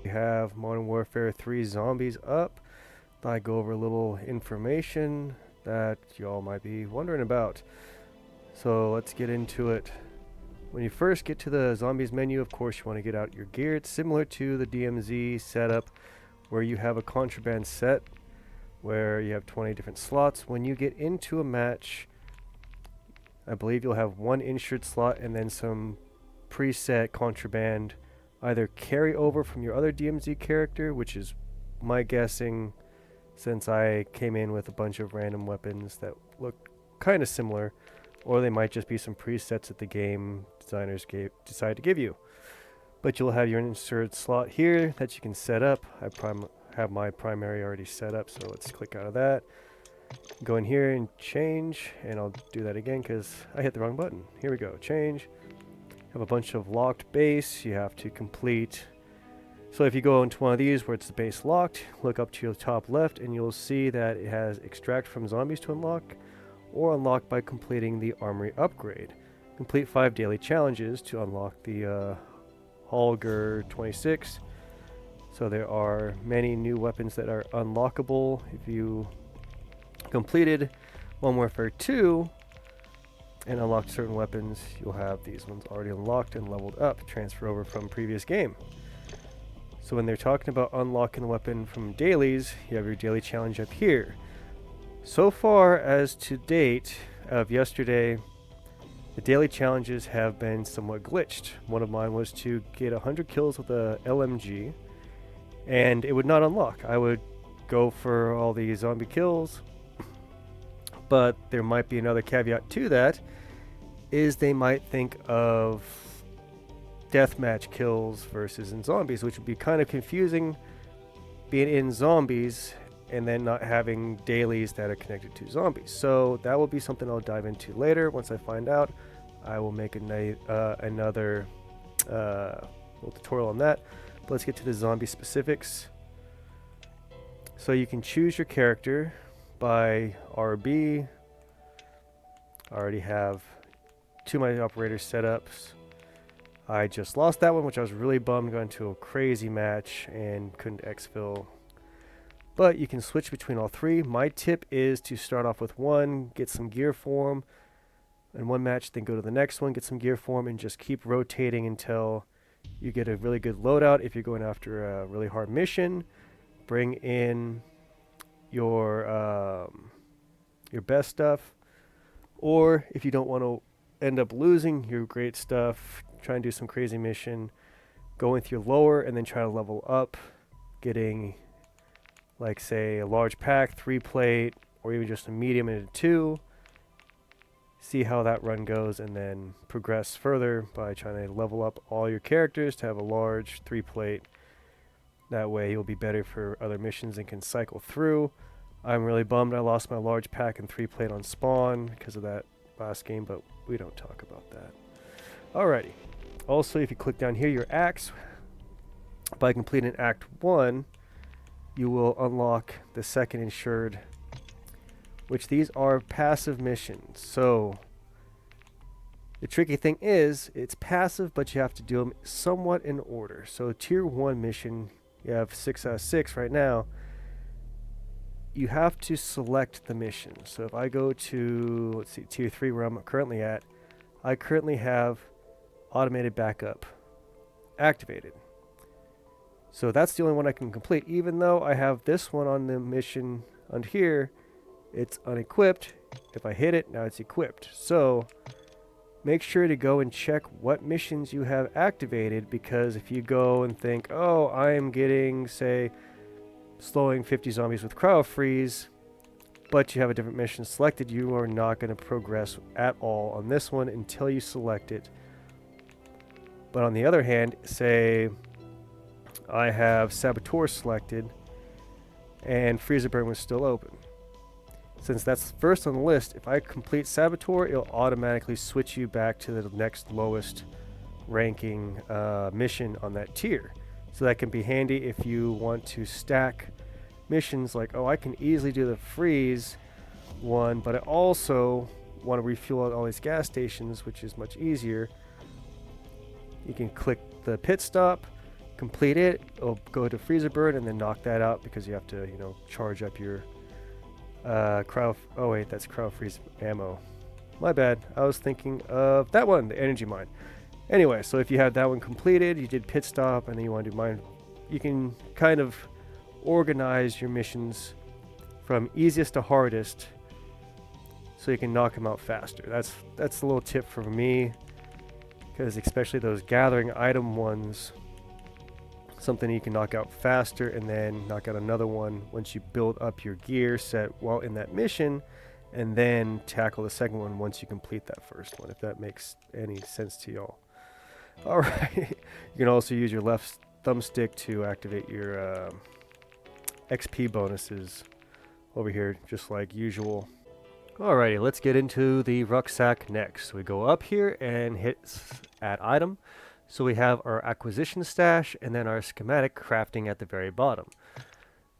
We have Modern Warfare 3 Zombies up. I go over a little information that y'all might be wondering about. So let's get into it. When you first get to the Zombies menu, of course you want to get out your gear. It's similar to the DMZ setup where you have a contraband set where you have 20 different slots. When you get into a match, I believe you'll have one insured slot and then some preset contraband either carry over from your other DMZ character, which is my guessing since I came in with a bunch of random weapons that look kind of similar, or they might just be some presets that the game designers decided to give you. But you'll have your inserted slot here that you can set up. I have my primary already set up, so let's click out of that. Go in here and change, and I'll do that again because I hit the wrong button. Here we go, change. Have a bunch of locked base you have to complete. So if you go into one of these where it's the base locked, look up to your top left and you'll see that it has extract from zombies to unlock, or unlock by completing the armory upgrade. Complete 5 daily challenges to unlock the Holger 26. So there are many new weapons that are unlockable. If you completed Modern Warfare 2 and unlocked certain weapons, you'll have these ones already unlocked and leveled up, transfer over from previous game. So when they're talking about unlocking the weapon from dailies, you have your daily challenge up here. So far as to date of yesterday, the daily challenges have been somewhat glitched. One of mine was to get 100 kills with a LMG, and it would not unlock. I would go for all the zombie kills, but there might be another caveat to that, is they might think of deathmatch kills versus in zombies, which would be kind of confusing being in zombies and then not having dailies that are connected to zombies. So that will be something I'll dive into later. Once I find out, I will make another little tutorial on that. But let's get to the zombie specifics. So you can choose your character by RB. I already have 2 of my operators set up. I just lost that one, which I was really bummed. Got into a crazy match and couldn't exfil. But you can switch between all 3. My tip is to start off with one, get some gear form in one match, then go to the next one, get some gear form, and just keep rotating until you get a really good loadout. If you're going after a really hard mission, bring in your best stuff. Or if you don't want to end up losing your great stuff, try and do some crazy mission, go with your lower and then try to level up, getting like say a large pack, 3 plate, or even just a medium and a 2. See how that run goes and then progress further by trying to level up all your characters to have a large 3 plate. That way you'll be better for other missions and can cycle through. I'm really bummed I lost my large pack and 3 plate on spawn because of that last game, but we don't talk about that. Alrighty. Also, if you click down here, your acts, by completing Act 1, you will unlock the second insured, which these are passive missions. So the tricky thing is, it's passive, but you have to do them somewhat in order. So tier 1 mission, you have 6 out of 6 right now. You have to select the mission. So if I go to, let's see, tier 3 where I'm currently at, I currently have automated backup activated. So that's the only one I can complete, even though I have this one on the mission under here. It's unequipped. If I hit it, now it's equipped. So make sure to go and check what missions you have activated, because if you go and think, oh, I am getting, say, slowing 50 zombies with cryo freeze, but you have a different mission selected, you are not going to progress at all on this one until you select it. But on the other hand, say I have Saboteur selected and Freezer Burn was still open. Since that's first on the list, if I complete Saboteur, it'll automatically switch you back to the next lowest ranking mission on that tier. So that can be handy if you want to stack missions like, oh, I can easily do the freeze one, but I also want to refuel at all these gas stations, which is much easier. You can click the pit stop, complete it, it'll go to freezer burn and then knock that out because you have to, you know, charge up your oh wait, that's cryo freeze ammo. My bad. I was thinking of that one, the energy mine. Anyway, so if you have that one completed, you did pit stop, and then you want to do mine, you can kind of organize your missions from easiest to hardest so you can knock them out faster. That's a little tip from me, because especially those gathering item ones, something you can knock out faster and then knock out another one once you build up your gear set while in that mission, and then tackle the second one once you complete that first one, if that makes any sense to y'all. Alright, you can also use your left thumbstick to activate your XP bonuses over here, just like usual. Alrighty, let's get into the rucksack next. We go up here and hit add item. So we have our acquisition stash and then our schematic crafting at the very bottom.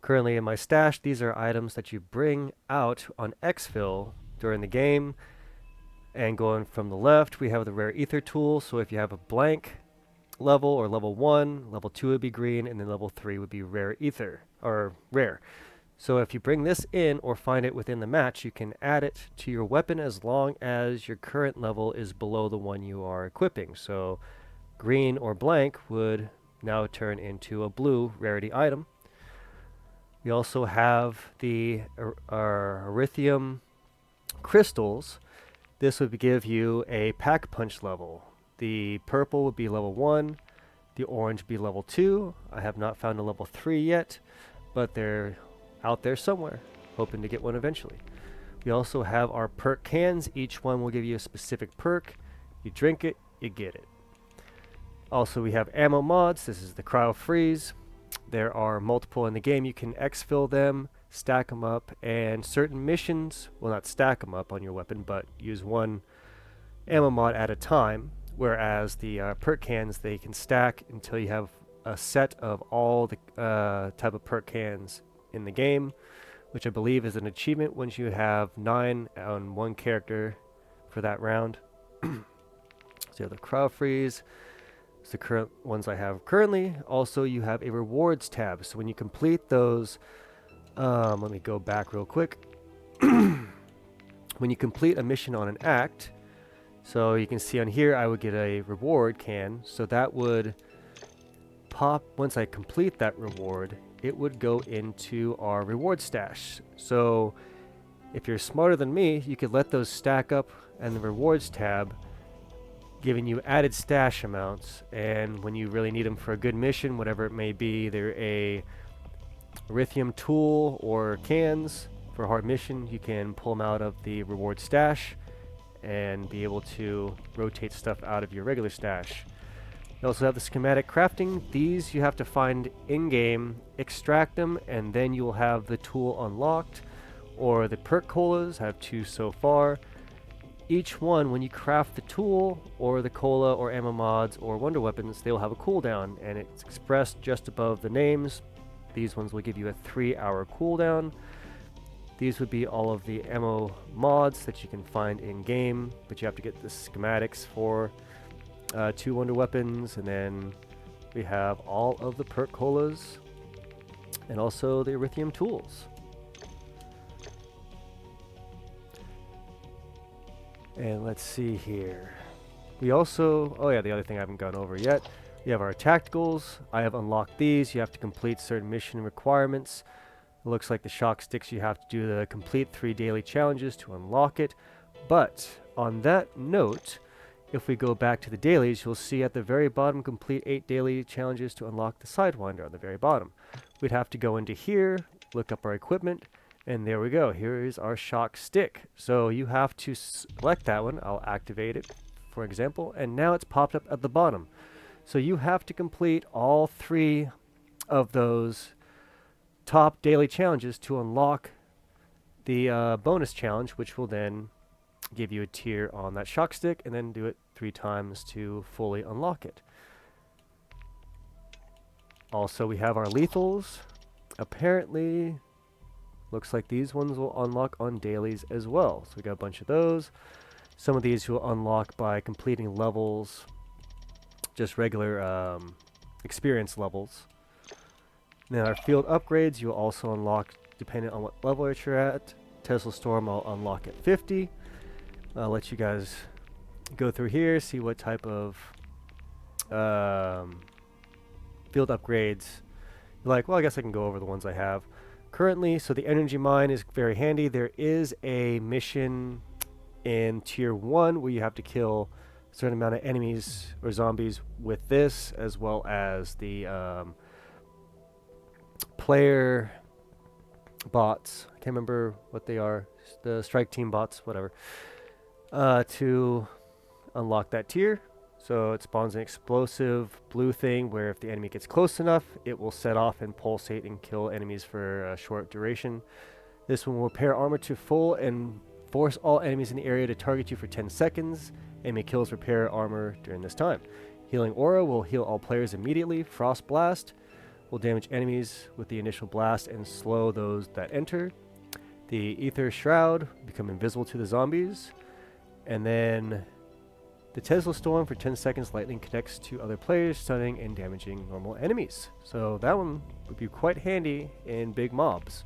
Currently in my stash, these are items that you bring out on exfil during the game. And going from the left, we have the rare ether tool. So if you have a blank level or level 1, level 2 would be green, and then level 3 would be rare ether, or rare. So if you bring this in or find it within the match, you can add it to your weapon as long as your current level is below the one you are equipping. So green or blank would now turn into a blue rarity item. We also have the erythium crystals. This would give you a pack punch level. The purple would be level 1, the orange would be level 2. I have not found a level 3 yet, but they're out there somewhere, hoping to get one eventually. We also have our perk cans. Each one will give you a specific perk. You drink it, you get it. Also, we have ammo mods. This is the cryo freeze. There are multiple in the game. You can exfil them, stack them up, and certain missions will not stack them up on your weapon, but use one ammo mod at a time. Whereas the perk cans, they can stack until you have a set of all the type of perk cans in the game, which I believe is an achievement once you have 9 on one character for that round. So you have the cryo freeze. It's the current ones I have currently. Also, you have a rewards tab. So when you complete those, let me go back real quick. When you complete a mission on an act, so you can see on here, I would get a reward can. So that would pop once I complete that reward. It would go into our reward stash. So if you're smarter than me, you could let those stack up in the rewards tab, giving you added stash amounts. And when you really need them for a good mission, whatever it may be, either a erythium tool or cans for a hard mission, you can pull them out of the reward stash and be able to rotate stuff out of your regular stash. You also have the schematic crafting. These you have to find in-game, extract them, and then you will have the tool unlocked. Or the perk colas, I have 2 so far. Each one, when you craft the tool or the cola or ammo mods or wonder weapons, they will have a cooldown, and it's expressed just above the names. These ones will give you a 3-hour cooldown. These would be all of the ammo mods that you can find in-game, but you have to get the schematics for 2 wonder weapons, and then we have all of the perk colas and also the erythium tools. And let's see here. We also, oh yeah, the other thing I haven't gone over yet, we have our tacticals. I have unlocked these. You have to complete certain mission requirements. It looks like the shock sticks, you have to do the complete 3 daily challenges to unlock it. But on that note, if we go back to the dailies, you'll see at the very bottom, complete 8 daily challenges to unlock the Sidewinder on the very bottom. We'd have to go into here, look up our equipment, and there we go. Here is our shock stick. So you have to select that one. I'll activate it, for example, and now it's popped up at the bottom. So you have to complete all 3 of those top daily challenges to unlock the bonus challenge, which will then give you a tier on that shock stick, and then do it 3 times to fully unlock it. Also, we have our lethals. Apparently, looks like these ones will unlock on dailies as well. So we got a bunch of those. Some of these will unlock by completing levels, just regular experience levels. Now our field upgrades you will also unlock depending on what level that you're at. Tesla Storm I'll unlock at 50. I'll let you guys go through here, see what type of field upgrades you're like. Well, I guess I can go over the ones I have currently. So the energy mine is very handy. There is a mission in tier 1 where you have to kill a certain amount of enemies or zombies with this, as well as the player bots. I can't remember what they are. The strike team bots, whatever. To unlock that tier. So it spawns an explosive blue thing where if the enemy gets close enough, it will set off and pulsate and kill enemies for a short duration. This one will repair armor to full and force all enemies in the area to target you for 10 seconds. Enemy kills repair armor during this time. Healing Aura will heal all players immediately. Frost Blast will damage enemies with the initial blast and slow those that enter. The Ether Shroud will become invisible to the zombies. And then the Tesla Storm for 10 seconds lightning connects to other players, stunning and damaging normal enemies. So that one would be quite handy in big mobs,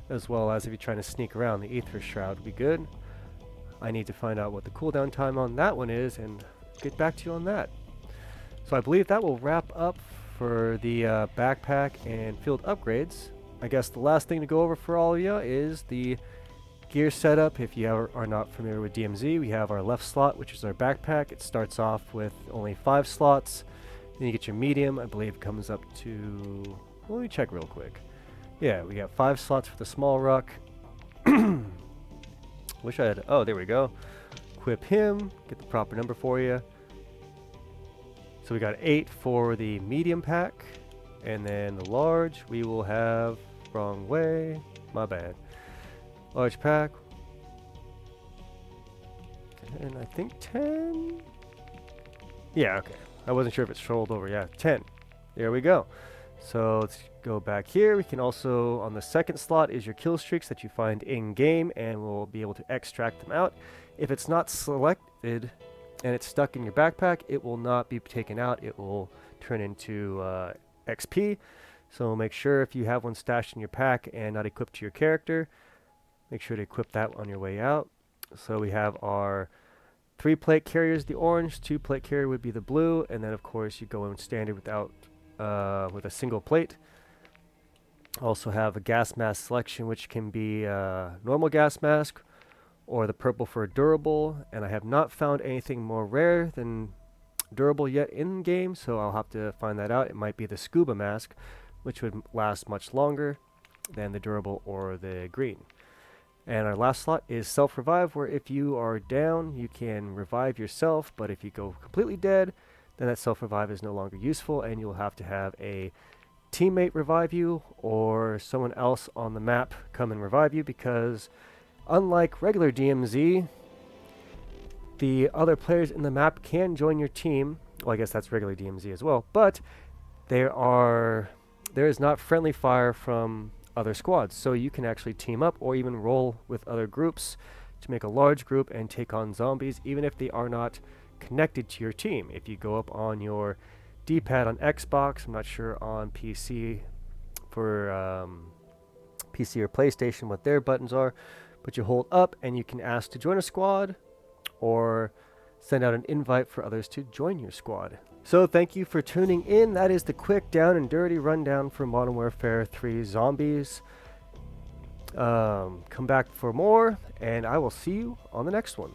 as well as if you're trying to sneak around. The Ether Shroud would be good. I need to find out what the cooldown time on that one is and get back to you on that. So I believe that will wrap up for the backpack and field upgrades. I guess the last thing to go over for all of you is the gear setup. If you are not familiar with DMZ, we have our left slot, which is our backpack. It starts off with only 5 slots. Then you get your medium. I believe it comes up to... Let me check real quick. Yeah, we got 5 slots for the small ruck. Wish I had... Oh, there we go. Equip him. Get the proper number for you. So we got 8 for the medium pack. And then the large, we will have... Wrong way. My bad. Large pack. And I think 10? Yeah, okay. I wasn't sure if it's rolled over. Yeah, 10. There we go. So let's go back here. We can also, on the second slot, is your kill streaks that you find in-game, and we'll be able to extract them out. If it's not selected and it's stuck in your backpack, it will not be taken out. It will turn into XP. So make sure if you have one stashed in your pack and not equipped to your character, make sure to equip that on your way out. So we have our 3-plate carriers, the orange, 2-plate carrier would be the blue, and then of course you go in standard without with a single plate. Also have a gas mask selection, which can be normal gas mask or the purple for durable, and I have not found anything more rare than durable yet in game, so I'll have to find that out. It might be the scuba mask, which would last much longer than the durable or the green. And our last slot is self-revive, where if you are down, you can revive yourself, but if you go completely dead, then that self-revive is no longer useful, and you'll have to have a teammate revive you, or someone else on the map come and revive you, because unlike regular DMZ, the other players in the map can join your team. Well, I guess that's regular DMZ as well, but there is not friendly fire from other squads, so you can actually team up or even roll with other groups to make a large group and take on zombies, even if they are not connected to your team. If you go up on your D-pad on Xbox, I'm not sure on PC for PC or PlayStation what their buttons are, but you hold up and you can ask to join a squad or send out an invite for others to join your squad. So thank you for tuning in. That is the quick down and dirty rundown for Modern Warfare 3 Zombies. Come back for more, and I will see you on the next one.